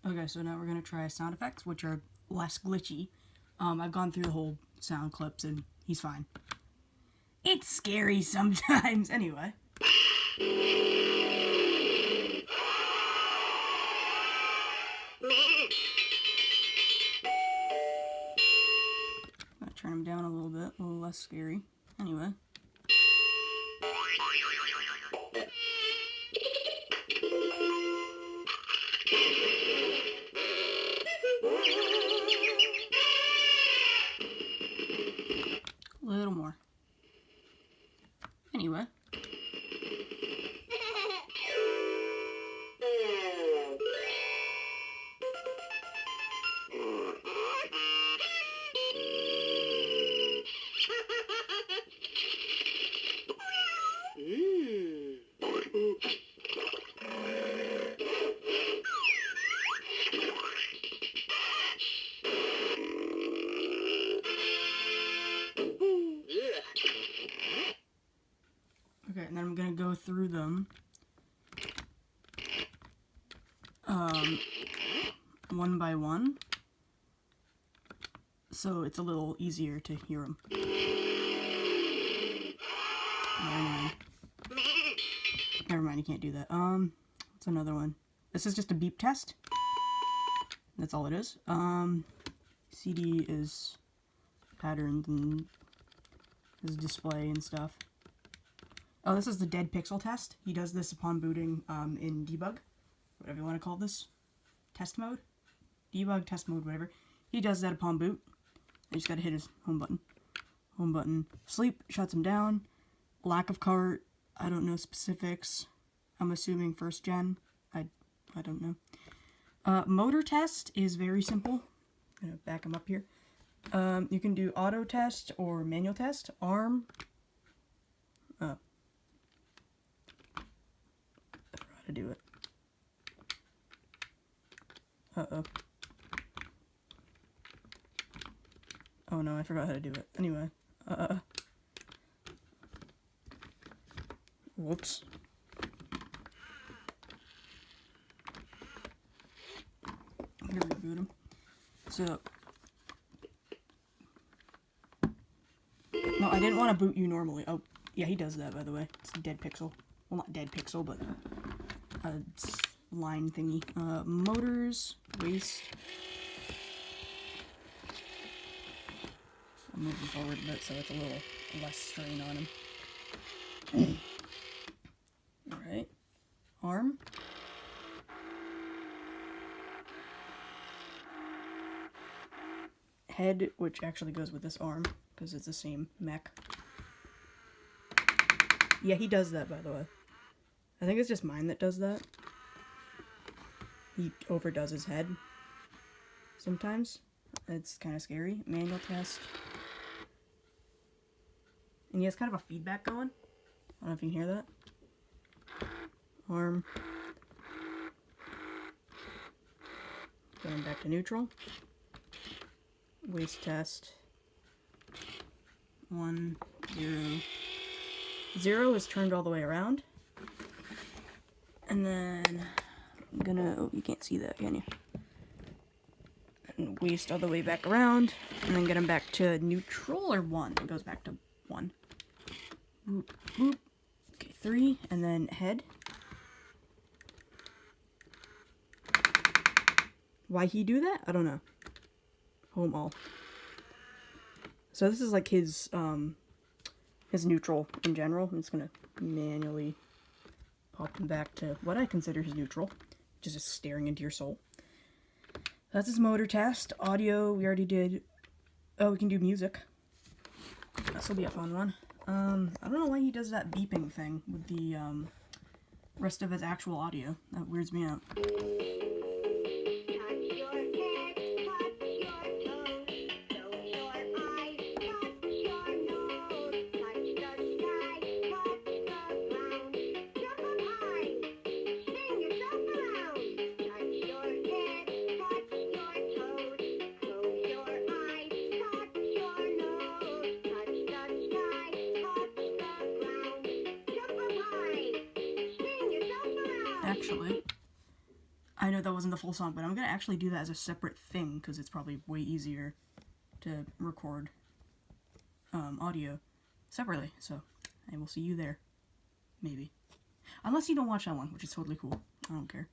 Okay, so now we're gonna try sound effects, which are less glitchy. I've gone through the whole sound clips and he's fine. It's scary sometimes. Anyway. I'm gonna turn him down a little bit, a little less scary. Anyway. A little more. Anyway. Okay, and then I'm gonna go through them one by one, so it's a little easier to hear them. Never mind, you can't do that. What's another one? This is just a beep test. That's all it is. CD is patterned and his display and stuff. Oh, this is the dead pixel test. He does this upon booting in Debug, whatever you want to call this. Test mode? Debug, test mode, whatever. He does that upon boot. I just gotta hit his home button. Home button. Sleep, shuts him down. Lack of cart, I don't know specifics. I'm assuming first gen. I don't know. Motor test is very simple. I'm gonna back him up here. You can do auto test or manual test. Arm. I forgot how to do it. Uh-oh. Oh no, I forgot how to do it. Anyway. Whoops. I'm gonna reboot him. So. No, I didn't want to boot you normally. Oh, yeah, he does that, by the way. It's a dead pixel. Well, not dead pixel, but a line thingy. Motors, waste. I'll move him forward a bit so it's a little less strain on him. Alright. Arm. Head, which actually goes with this arm, because it's the same mech. Yeah, he does that, by the way. I think it's just mine that does that. He overdoes his head sometimes. It's kind of scary. Manual test. And he has kind of a feedback going. I don't know if you can hear that. Arm. Going back to neutral. Waist test. 1, 0. 0 is turned all the way around. And then I'm gonna, oh, you can't see that, can you? And waist all the way back around. And then get him back to neutral or 1. It goes back to 1. Boop, boop. Okay, 3. And then head. Why he do that? I don't know. Home all. So this is like his neutral in general. I'm just gonna manually pop him back to what I consider his neutral, which is just staring into your soul. That's his motor test. Audio, we already did. Oh, we can do music. This will be a fun one. I don't know why he does that beeping thing with the rest of his actual audio. That weirds me out. Actually, I know that wasn't the full song, but I'm gonna actually do that as a separate thing because it's probably way easier to record audio separately. So I will see you there, maybe. Unless you don't watch that one, which is totally cool. I don't care.